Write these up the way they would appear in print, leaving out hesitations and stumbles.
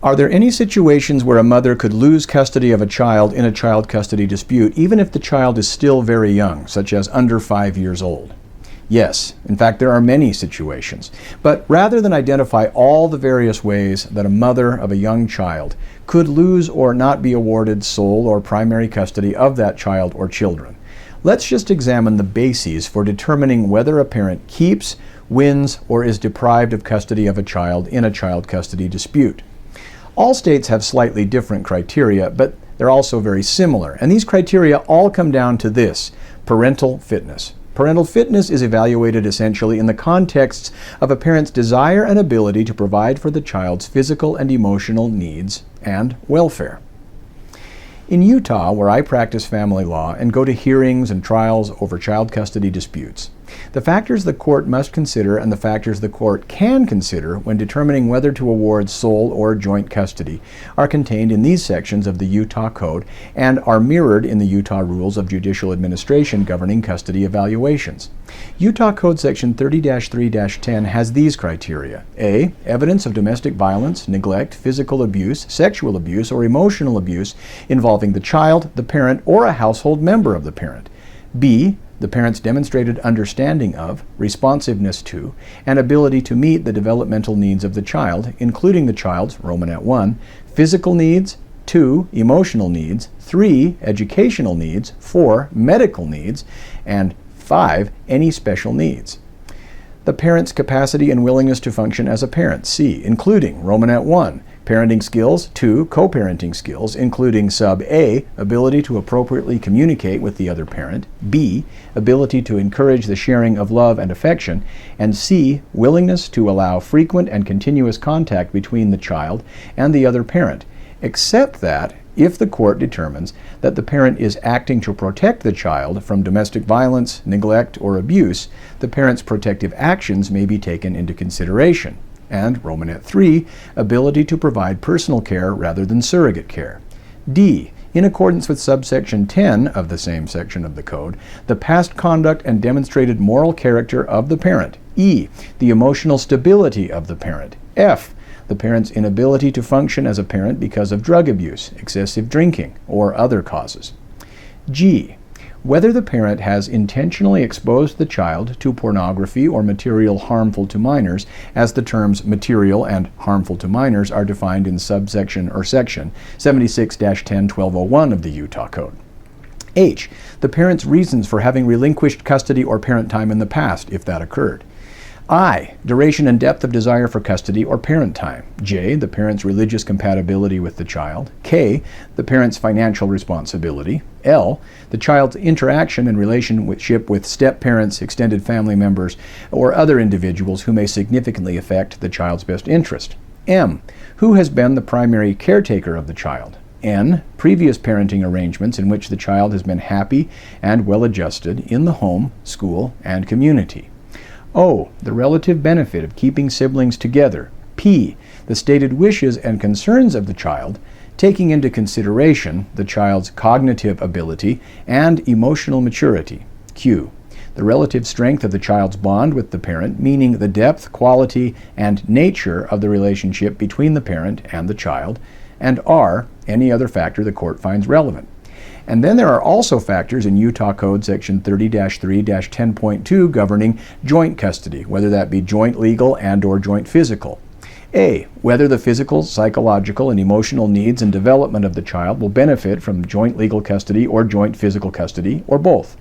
Are there any situations where a mother could lose custody of a child in a child custody dispute, even if the child is still very young, such as under 5 years old? Yes, in fact, there are many situations. But rather than identify all the various ways that a mother of a young child could lose or not be awarded sole or primary custody of that child or children, let's just examine the bases for determining whether a parent keeps, wins, or is deprived of custody of a child in a child custody dispute. All states have slightly different criteria, but they're also very similar. And these criteria all come down to this: parental fitness. Parental fitness is evaluated essentially in the contexts of a parent's desire and ability to provide for the child's physical and emotional needs and welfare. In Utah, where I practice family law and go to hearings and trials over child custody disputes, the factors the court must consider and the factors the court can consider when determining whether to award sole or joint custody are contained in these sections of the Utah Code and are mirrored in the Utah Rules of Judicial Administration governing custody evaluations. Utah Code Section 30-3-10 has these criteria: A, evidence of domestic violence, neglect, physical abuse, sexual abuse, or emotional abuse involving the child, the parent, or a household member of the parent. B, the parent's demonstrated understanding of, responsiveness to, and ability to meet the developmental needs of the child, including the child's, Romanet 1, physical needs, 2, emotional needs, 3, educational needs, 4, medical needs, and 5, any special needs. The parent's capacity and willingness to function as a parent, C, including Romanet 1, parenting skills, 2, co-parenting skills, including sub A, ability to appropriately communicate with the other parent, B, ability to encourage the sharing of love and affection, and C, willingness to allow frequent and continuous contact between the child and the other parent, except that if the court determines that the parent is acting to protect the child from domestic violence, neglect, or abuse, the parent's protective actions may be taken into consideration. And Romanet 3, ability to provide personal care rather than surrogate care. D, in accordance with subsection 10 of the same section of the Code, the past conduct and demonstrated moral character of the parent. E, the emotional stability of the parent. F, the parent's inability to function as a parent because of drug abuse, excessive drinking, or other causes. G, whether the parent has intentionally exposed the child to pornography or material harmful to minors, as the terms material and harmful to minors are defined in subsection or section 76-10-1201 of the Utah Code. H, the parent's reasons for having relinquished custody or parent time in the past, if that occurred. I, duration and depth of desire for custody or parent time. J, the parent's religious compatibility with the child. K, the parent's financial responsibility. L, the child's interaction and relationship with step-parents, extended family members, or other individuals who may significantly affect the child's best interest. M, who has been the primary caretaker of the child. N, previous parenting arrangements in which the child has been happy and well-adjusted in the home, school, and community. O, the relative benefit of keeping siblings together. P, the stated wishes and concerns of the child, taking into consideration the child's cognitive ability and emotional maturity. Q, the relative strength of the child's bond with the parent, meaning the depth, quality, and nature of the relationship between the parent and the child. And R, any other factor the court finds relevant. And then there are also factors in Utah Code Section 30-3-10.2 governing joint custody, whether that be joint legal and/or joint physical. A, whether the physical, psychological, and emotional needs and development of the child will benefit from joint legal custody or joint physical custody, or both.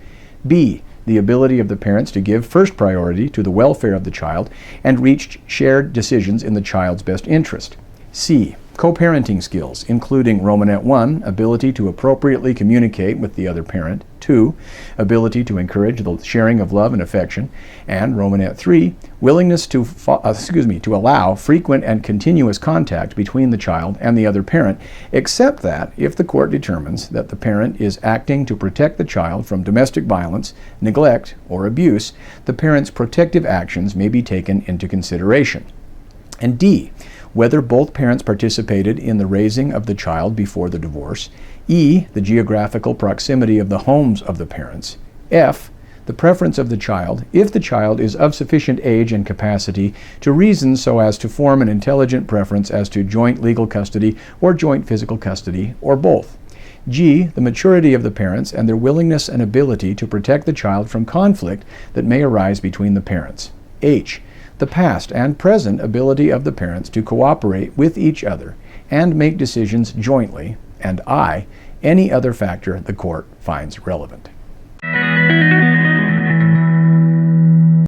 B, the ability of the parents to give first priority to the welfare of the child and reach shared decisions in the child's best interest. C, co-parenting skills, including Romanet 1, ability to appropriately communicate with the other parent, 2, ability to encourage the sharing of love and affection, and Romanet 3, willingness to allow frequent and continuous contact between the child and the other parent, except that if the court determines that the parent is acting to protect the child from domestic violence, neglect, or abuse, the parent's protective actions may be taken into consideration. And D, whether both parents participated in the raising of the child before the divorce. E, the geographical proximity of the homes of the parents. F, the preference of the child, if the child is of sufficient age and capacity to reason so as to form an intelligent preference as to joint legal custody or joint physical custody, or both. G, the maturity of the parents and their willingness and ability to protect the child from conflict that may arise between the parents. H, the past and present ability of the parents to cooperate with each other and make decisions jointly. And I, any other factor the court finds relevant.